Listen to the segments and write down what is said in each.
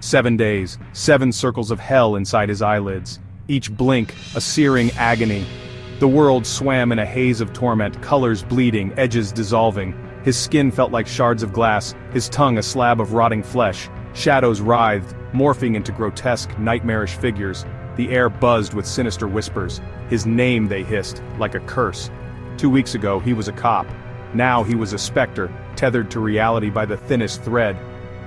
7 days, 7 circles of hell inside his eyelids. Each blink, a searing agony. The world swam in a haze of torment, colors bleeding, edges dissolving. His skin felt like shards of glass, his tongue a slab of rotting flesh. Shadows writhed, morphing into grotesque, nightmarish figures. The air buzzed with sinister whispers. His name, they hissed, like a curse. 2 weeks ago, he was a cop. Now he was a specter, tethered to reality by the thinnest thread.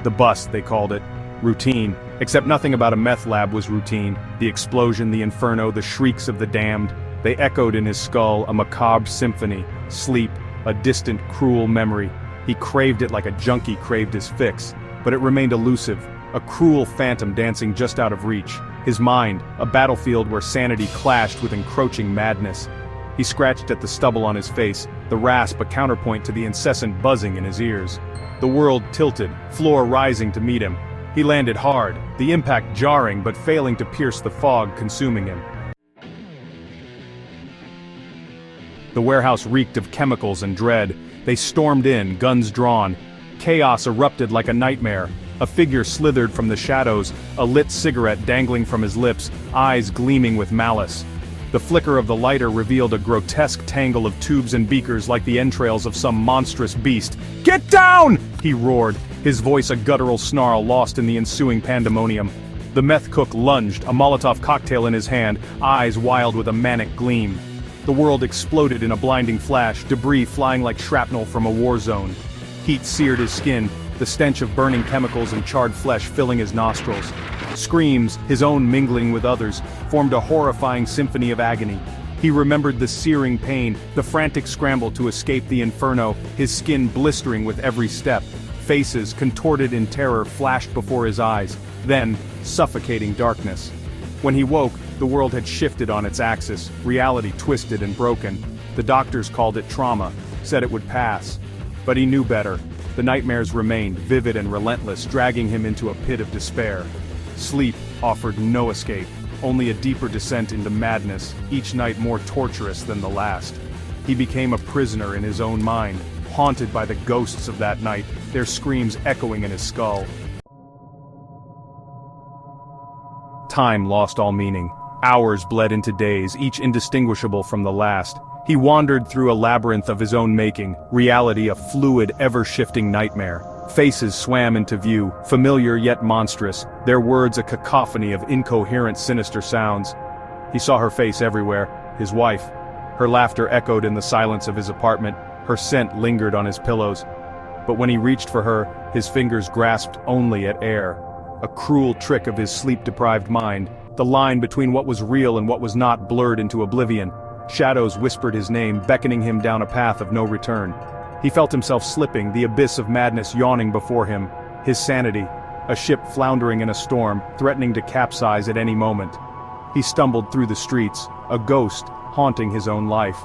The bust, they called it. Routine. Except nothing about a meth lab was routine. The explosion, the inferno, the shrieks of the damned. They echoed in his skull, a macabre symphony. Sleep, a distant, cruel memory. He craved it like a junkie craved his fix. But it remained elusive, a cruel phantom dancing just out of reach. His mind, a battlefield where sanity clashed with encroaching madness. He scratched at the stubble on his face, the rasp a counterpoint to the incessant buzzing in his ears. The world tilted, floor rising to meet him. He landed hard, the impact jarring but failing to pierce the fog consuming him. The warehouse reeked of chemicals and dread. They stormed in, guns drawn. Chaos erupted like a nightmare. A figure slithered from the shadows, a lit cigarette dangling from his lips, eyes gleaming with malice. The flicker of the lighter revealed a grotesque tangle of tubes and beakers like the entrails of some monstrous beast. "Get down!" he roared, his voice a guttural snarl lost in the ensuing pandemonium. The meth cook lunged, a Molotov cocktail in his hand, eyes wild with a manic gleam. The world exploded in a blinding flash, debris flying like shrapnel from a war zone. Heat seared his skin, the stench of burning chemicals and charred flesh filling his nostrils. Screams, his own mingling with others, formed a horrifying symphony of agony. He remembered the searing pain, the frantic scramble to escape the inferno, his skin blistering with every step. Faces, contorted in terror, flashed before his eyes. Then, suffocating darkness. When he woke, the world had shifted on its axis, reality twisted and broken. The doctors called it trauma, said it would pass. But he knew better. The nightmares remained, vivid and relentless, dragging him into a pit of despair. Sleep offered no escape, only a deeper descent into madness, each night more torturous than the last. He became a prisoner in his own mind, haunted by the ghosts of that night, their screams echoing in his skull. Time lost all meaning. Hours bled into days, each indistinguishable from the last. He wandered through a labyrinth of his own making, reality a fluid, ever-shifting nightmare. Faces swam into view, familiar yet monstrous, their words a cacophony of incoherent, sinister sounds. He saw her face everywhere, his wife. Her laughter echoed in the silence of his apartment, her scent lingered on his pillows. But when he reached for her, his fingers grasped only at air. A cruel trick of his sleep-deprived mind. The line between what was real and what was not blurred into oblivion. Shadows whispered his name, beckoning him down a path of no return. He felt himself slipping, the abyss of madness yawning before him. His sanity, a ship floundering in a storm, threatening to capsize at any moment. He stumbled through the streets, a ghost haunting his own life.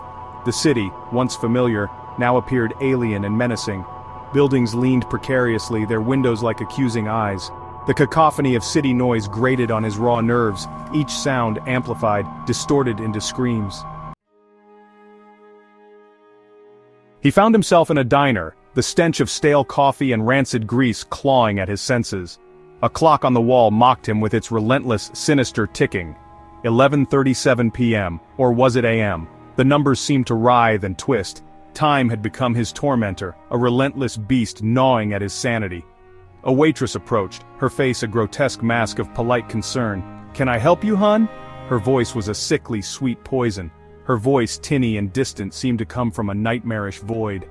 The city, once familiar, now appeared alien and menacing. Buildings leaned precariously, their windows like accusing eyes. The cacophony of city noise grated on his raw nerves, each sound amplified, distorted into screams. He found himself in a diner, the stench of stale coffee and rancid grease clawing at his senses. A clock on the wall mocked him with its relentless, sinister ticking. 11:37 p.m., or was it a.m.? The numbers seemed to writhe and twist. Time had become his tormentor, a relentless beast gnawing at his sanity. A waitress approached, her face a grotesque mask of polite concern. "Can I help you, hon?" Her voice was a sickly, sweet poison. Her voice, tinny and distant, seemed to come from a nightmarish void.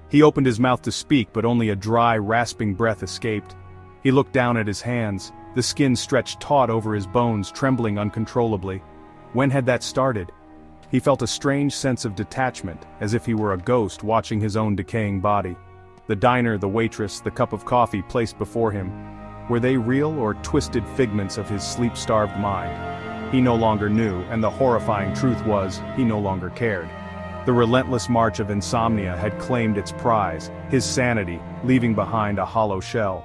He opened his mouth to speak, but only a dry, rasping breath escaped. He looked down at his hands, the skin stretched taut over his bones, trembling uncontrollably. When had that started? He felt a strange sense of detachment, as if he were a ghost watching his own decaying body. The diner, the waitress, the cup of coffee placed before him. Were they real or twisted figments of his sleep-starved mind? He no longer knew, and the horrifying truth was, he no longer cared. The relentless march of insomnia had claimed its prize, his sanity, leaving behind a hollow shell.